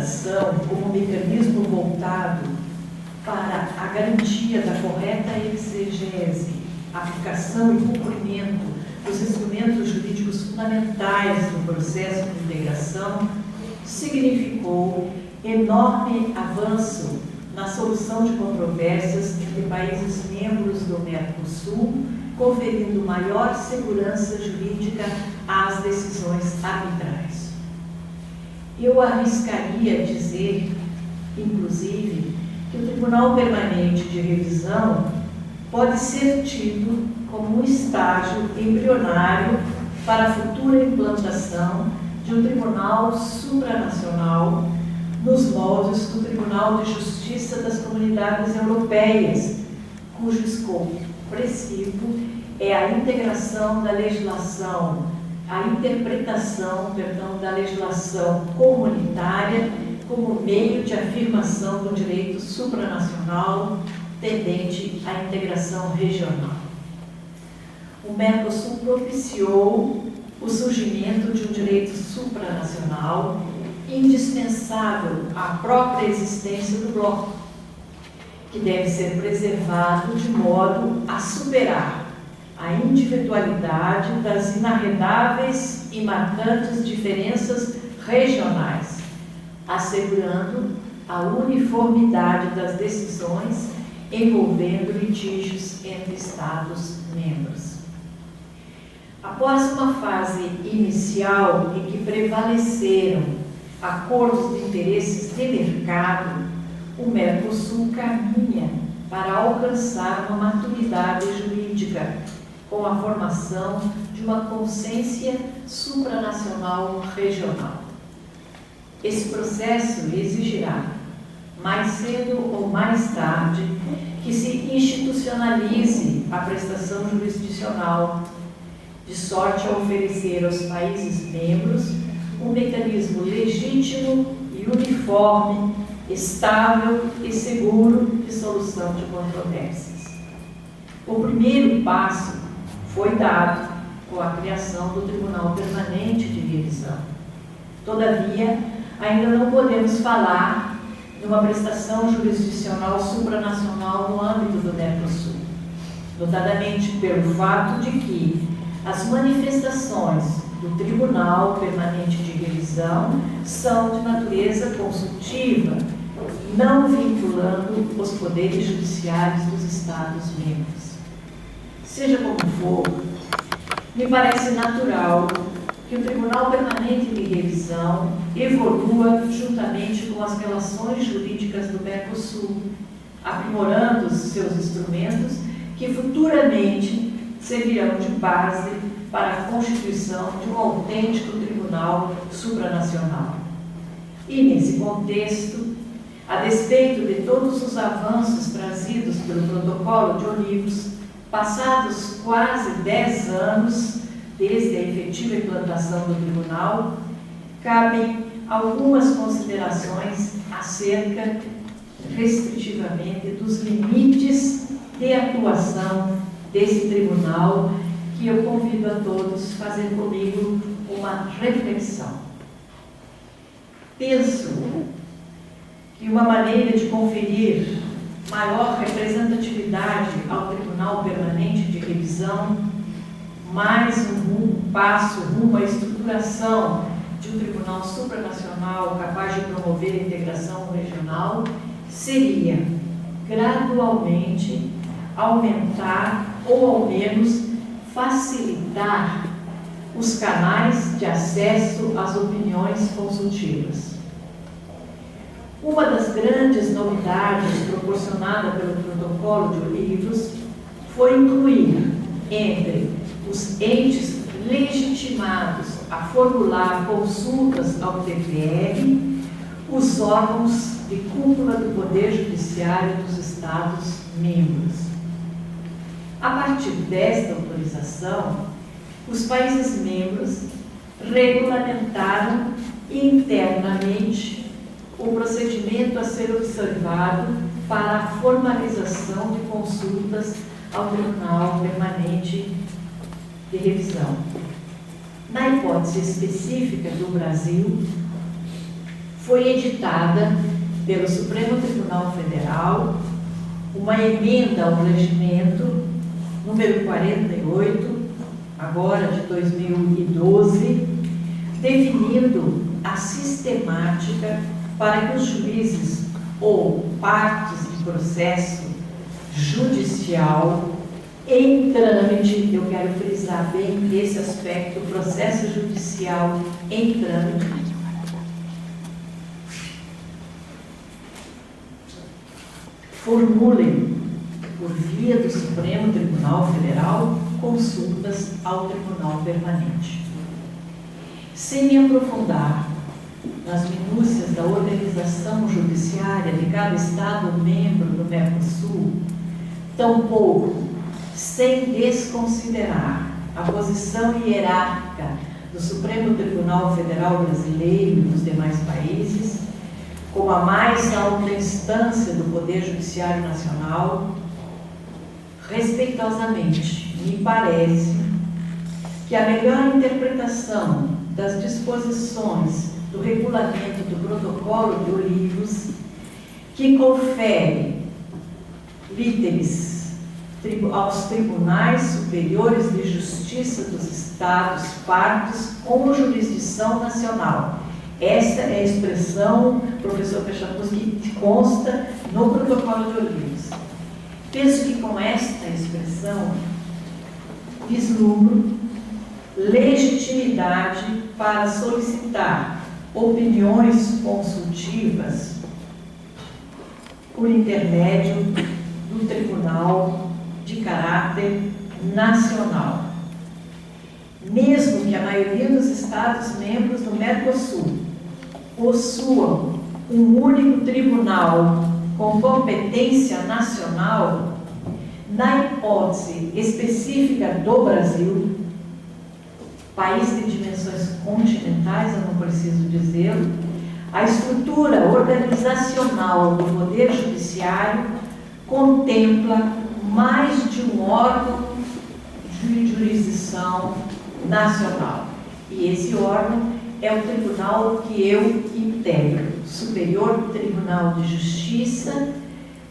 legislação como mecanismo voltado para a garantia da correta exegese, aplicação e cumprimento dos instrumentos jurídicos fundamentais do processo de integração, significou enorme avanço na solução de controvérsias entre países membros do Mercosul, conferindo maior segurança jurídica às decisões arbitrais. Eu arriscaria dizer, inclusive, que o Tribunal Permanente de Revisão pode ser tido como um estágio embrionário para a futura implantação de um tribunal supranacional nos moldes do Tribunal de Justiça das Comunidades Europeias, cujo escopo expressivo é a integração da legislação, a interpretação, da legislação comunitária como meio de afirmação do direito supranacional tendente à integração regional. O Mercosul propiciou o surgimento de um direito supranacional indispensável à própria existência do bloco, que deve ser preservado de modo a superar a individualidade das inarredáveis e marcantes diferenças regionais, assegurando a uniformidade das decisões envolvendo litígios entre Estados-membros. Após uma fase inicial em que prevaleceram acordos de interesses de mercado, o Mercosul caminha para alcançar uma maturidade jurídica com a formação de uma consciência supranacional regional. Esse processo exigirá, mais cedo ou mais tarde, que se institucionalize a prestação jurisdicional, de sorte a oferecer aos países membros um mecanismo legítimo e uniforme, estável e seguro de solução de controvérsias. O primeiro passo foi dado com a criação do Tribunal Permanente de Revisão. Todavia, ainda não podemos falar de uma prestação jurisdicional supranacional no âmbito do Mercosul, notadamente pelo fato de que as manifestações do Tribunal Permanente de Revisão são de natureza consultiva, não vinculando os poderes judiciários dos Estados-membros. Seja como for, me parece natural que o Tribunal Permanente de Revisão evolua juntamente com as relações jurídicas do Mercosul, aprimorando os seus instrumentos que futuramente servirão de base para a constituição de um autêntico tribunal supranacional. E, nesse contexto, a despeito de todos os avanços trazidos pelo Protocolo de Olivos, passados quase 10 anos desde a efetiva implantação do tribunal, cabem algumas considerações acerca, restritivamente, dos limites de atuação desse tribunal, que eu convido a todos a fazer comigo uma reflexão. Penso que uma maneira de conferir maior representatividade ao Tribunal Permanente de Revisão, mais um passo rumo à estruturação de um tribunal supranacional capaz de promover a integração regional, seria gradualmente aumentar ou ao menos facilitar os canais de acesso às opiniões consultivas. Uma das grandes novidades proporcionada pelo Protocolo de Olivos foi incluir entre os entes legitimados a formular consultas ao TPR os órgãos de cúpula do Poder Judiciário dos Estados-membros. A partir desta autorização, os países-membros regulamentaram internamente o procedimento a ser observado para a formalização de consultas ao Tribunal Permanente de Revisão. Na hipótese específica do Brasil, foi editada pelo Supremo Tribunal Federal uma emenda ao regimento número 48, agora de 2012, definindo a sistemática para que os juízes ou partes de processo judicial em trâmite, eu quero frisar bem esse aspecto, processo judicial em trâmite, formulem, por via do Supremo Tribunal Federal, consultas ao Tribunal Permanente. Sem me aprofundar nas minúcias da organização judiciária de cada Estado-membro do Mercosul, tampouco sem desconsiderar a posição hierárquica do Supremo Tribunal Federal Brasileiro e dos demais países, como a mais alta instância do Poder Judiciário Nacional, respeitosamente, me parece que a melhor interpretação das disposições do regulamento do Protocolo de Olivos, que confere líderes aos Tribunais Superiores de Justiça dos Estados partes com jurisdição nacional. Esta é a expressão, professor Pechabusky, que consta no Protocolo de Olivos. Penso que com esta expressão vislumbro legitimidade para solicitar opiniões consultivas por intermédio do Tribunal de caráter nacional. Mesmo que a maioria dos Estados-membros do Mercosul possuam um único tribunal com competência nacional, na hipótese específica do Brasil, país de dimensões continentais, eu não preciso dizê-lo, a estrutura organizacional do Poder Judiciário contempla mais de um órgão de jurisdição nacional. E esse órgão é o tribunal que eu integro, Superior Tribunal de Justiça,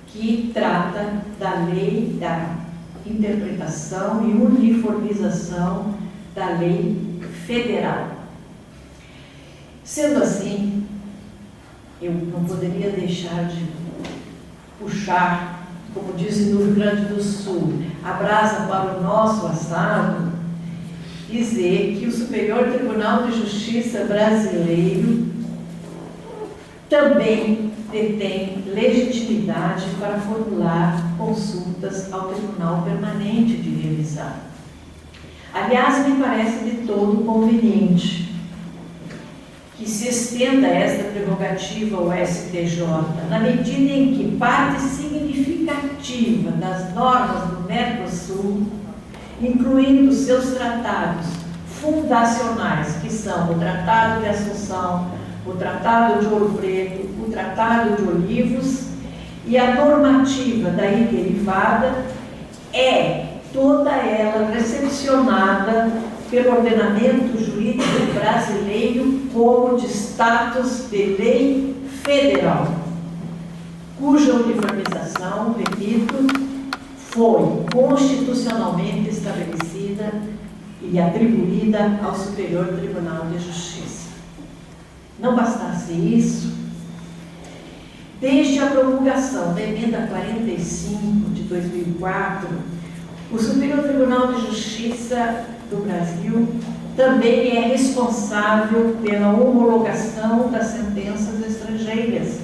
que trata da lei, da interpretação e uniformização da lei federal. Sendo assim, eu não poderia deixar de puxar, como dizem no Rio Grande do Sul, a brasa para o nosso assado, dizer que o Superior Tribunal de Justiça brasileiro também detém legitimidade para formular consultas ao Tribunal Permanente de Revisão. Aliás, me parece de todo conveniente que se estenda esta prerrogativa ao STJ, na medida em que parte significativa das normas do Mercosul, incluindo seus tratados fundacionais, que são o Tratado de Assunção, o Tratado de Ouro Preto, o Tratado de Olivos e a normativa daí derivada, é toda ela recepcionada pelo ordenamento jurídico brasileiro como de status de lei federal, cuja uniformização, repito, foi constitucionalmente estabelecida e atribuída ao Superior Tribunal de Justiça. Não bastasse isso, desde a promulgação da Emenda 45 de 2004, o Superior Tribunal de Justiça do Brasil também é responsável pela homologação das sentenças estrangeiras,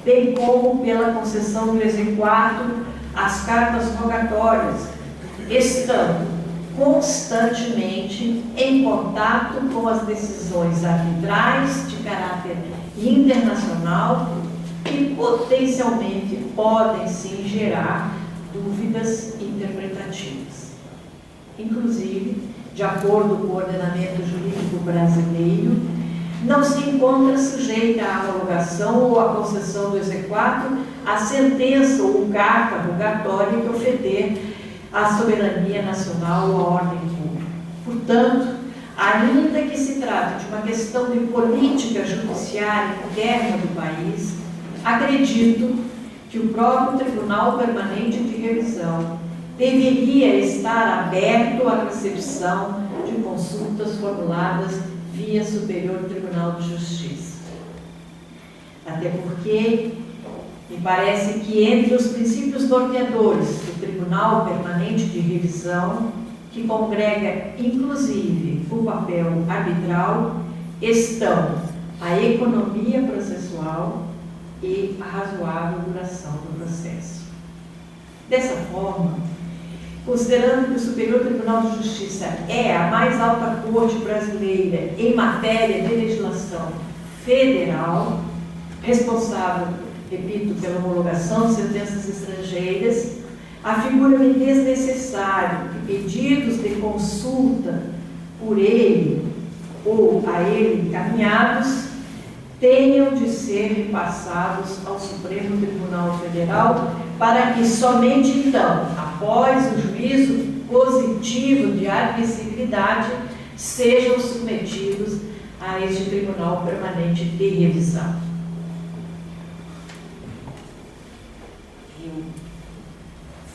bem como pela concessão do exequatur às cartas rogatórias, estando constantemente em contato com as decisões arbitrais de caráter internacional que potencialmente podem sim gerar dúvidas interpretativas. Inclusive, de acordo com o ordenamento jurídico brasileiro, não se encontra sujeita à homologação ou à concessão do exequatur a sentença ou carta rogatória que ofender à soberania nacional ou à ordem pública. Portanto, ainda que se trate de uma questão de política judiciária interna do país, acredito que o próprio Tribunal Permanente de Revisão deveria estar aberto à recepção de consultas formuladas via Superior Tribunal de Justiça. Até porque me parece que entre os princípios norteadores do Tribunal Permanente de Revisão, que congrega inclusive o papel arbitral, estão a economia processual e a razoável duração do processo. Dessa forma, considerando que o Superior Tribunal de Justiça é a mais alta corte brasileira em matéria de legislação federal, responsável, repito, pela homologação de sentenças estrangeiras, afigura-me desnecessário que pedidos de consulta por ele ou a ele encaminhados tenham de ser repassados ao Supremo Tribunal Federal, para que somente então, após o juízo positivo de admissibilidade, sejam submetidos a este Tribunal Permanente de Revisão. Eu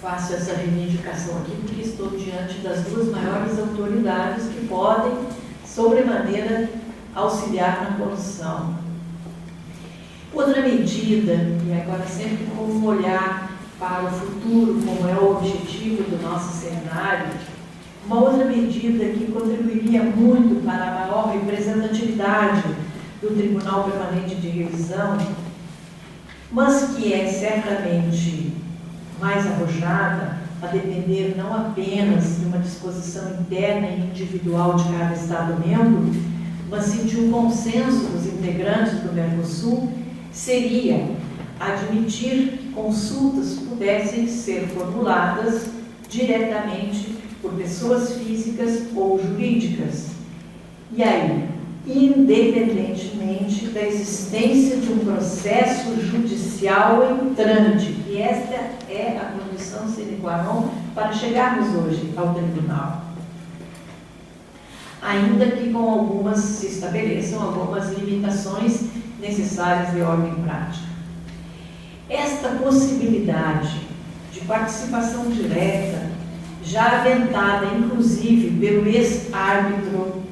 faço essa reivindicação aqui porque estou diante das duas maiores autoridades que podem, sobremaneira, auxiliar na condução. Outra medida, e agora sempre com um olhar para o futuro, como é o objetivo do nosso seminário, uma outra medida que contribuiria muito para a maior representatividade do Tribunal Permanente de Revisão, mas que é certamente mais arrojada, a depender não apenas de uma disposição interna e individual de cada Estado-membro, mas sim de um consenso dos integrantes do Mercosul, seria admitir que consultas pudessem ser formuladas diretamente por pessoas físicas ou jurídicas. E aí, independentemente da existência de um processo judicial em trâmite, e esta é a condição sine qua non para chegarmos hoje ao tribunal. Ainda que com algumas se estabeleçam algumas limitações necessárias de ordem prática. Esta possibilidade de participação direta, já aventada inclusive pelo ex-árbitro,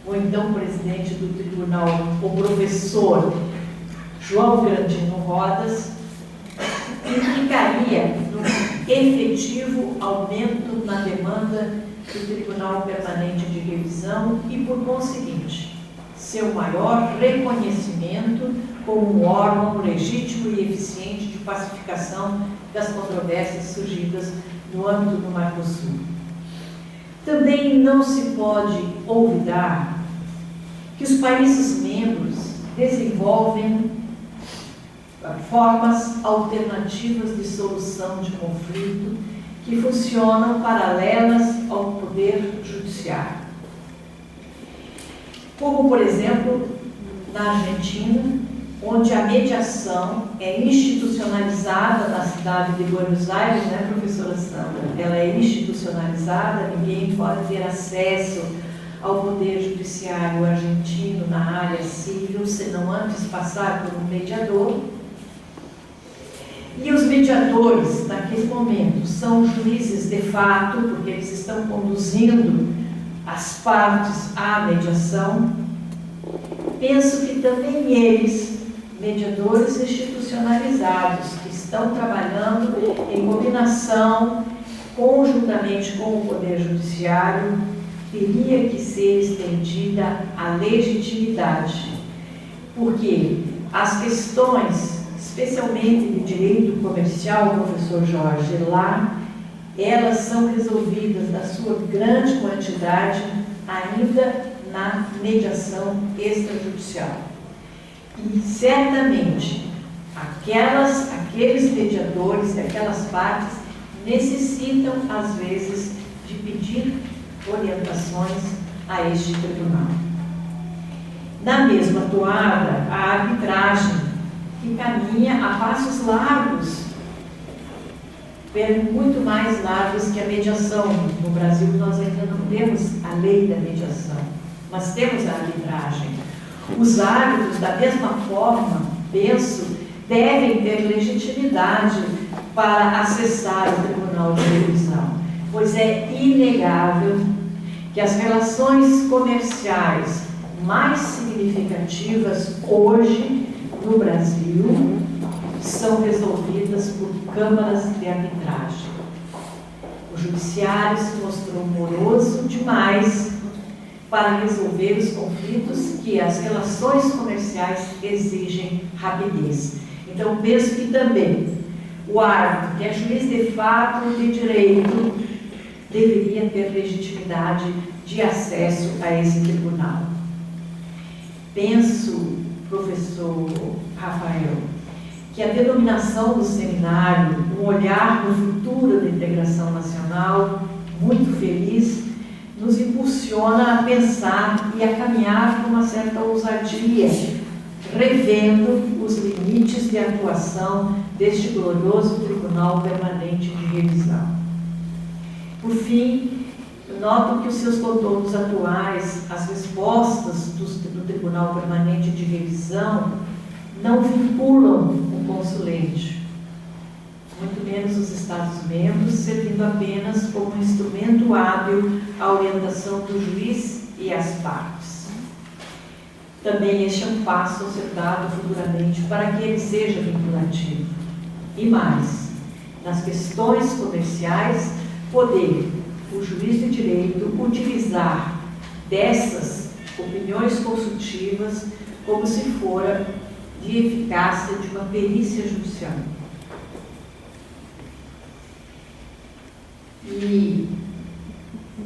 ou então presidente do tribunal, o professor João Grandino Rodas, implicaria no efetivo aumento na demanda do Tribunal Permanente de Revisão e, por conseguinte, seu maior reconhecimento como um órgão legítimo e eficiente de pacificação das controvérsias surgidas no âmbito do Mercosul. Também não se pode olvidar que os países membros desenvolvem formas alternativas de solução de conflito que funcionam paralelas ao poder judiciário. Como, por exemplo, na Argentina, onde a mediação é institucionalizada na cidade de Buenos Aires, né, professora Sandra? Ela é institucionalizada, ninguém pode ter acesso ao poder judiciário argentino na área civil, senão antes passar por um mediador. E os mediadores, naquele momento, são juízes de fato, porque eles estão conduzindo as partes à mediação. Penso que também eles, mediadores institucionalizados, que estão trabalhando em combinação, conjuntamente com o Poder Judiciário, teria que ser estendida a legitimidade, porque as questões, especialmente de direito comercial, professor Jorge, lá, elas são resolvidas na sua grande quantidade ainda na mediação extrajudicial. E certamente aqueles mediadores, aquelas partes necessitam às vezes de pedir orientações a este tribunal. Na mesma toada, a arbitragem, que caminha a passos largos, muito mais largos que a mediação. No Brasil nós ainda não temos a lei da mediação, mas temos a arbitragem. Os árbitros, da mesma forma, penso, devem ter legitimidade para acessar o Tribunal de Revisão, pois é inegável que as relações comerciais mais significativas hoje no Brasil são resolvidas por câmaras de arbitragem. O judiciário se mostrou moroso demais para resolver os conflitos que as relações comerciais exigem rapidez. Então, penso que também o árbitro, que é juiz de fato de direito, deveria ter legitimidade de acesso a esse tribunal. Penso, professor Rafael, que a denominação do seminário, um olhar no futuro da integração nacional, muito feliz, nos impulsiona a pensar e a caminhar com uma certa ousadia, revendo os limites de atuação deste glorioso Tribunal Permanente de Revisão. Por fim, noto que os seus contornos atuais, as respostas do Tribunal Permanente de Revisão, não vinculam o consulente, muito menos os Estados-membros, servindo apenas como um instrumento hábil à orientação do juiz e às partes. Também este é um passo a ser dado futuramente para que ele seja vinculativo. E mais, nas questões comerciais, poder o juiz de direito utilizar dessas opiniões consultivas como se fora de eficácia de uma perícia judicial. E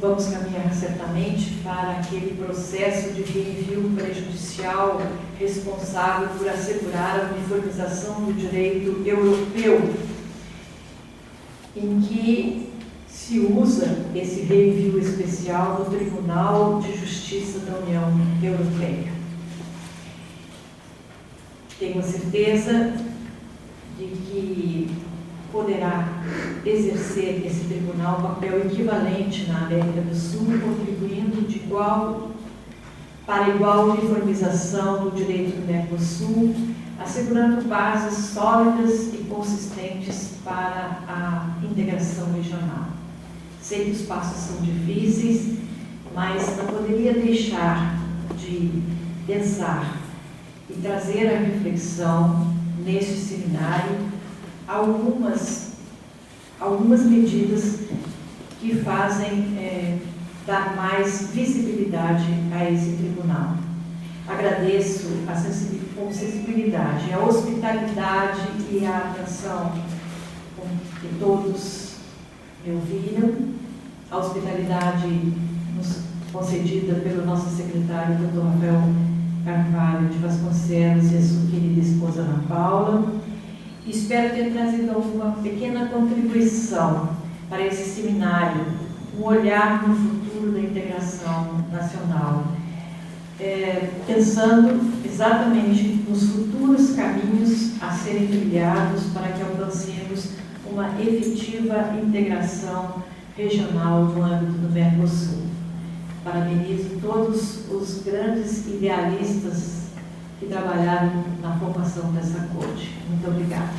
vamos caminhar certamente para aquele processo de reenvio prejudicial responsável por assegurar a uniformização do direito europeu, em que se usa esse reenvio especial no Tribunal de Justiça da União Europeia. Tenho a certeza de que poderá exercer esse tribunal um papel equivalente na América do Sul, contribuindo de igual para igual uniformização do direito do Mercosul, assegurando bases sólidas e consistentes para a integração regional. Sei que os passos são difíceis, mas não poderia deixar de pensar e trazer à reflexão neste seminário algumas medidas que fazem dar mais visibilidade a esse tribunal. Agradeço com sensibilidade a hospitalidade e a atenção com que todos me ouviram, a hospitalidade concedida pelo nosso secretário, Dr. Rafael Carvalho de Vasconcelos, e a sua querida esposa Ana Paula. Espero ter trazido alguma pequena contribuição para esse seminário, um olhar no futuro da integração nacional, pensando exatamente nos futuros caminhos a serem trilhados para que alcancemos uma efetiva integração regional no âmbito do Mercosul. Parabenizo todos os grandes idealistas que trabalharam na formação dessa corte. Muito obrigada.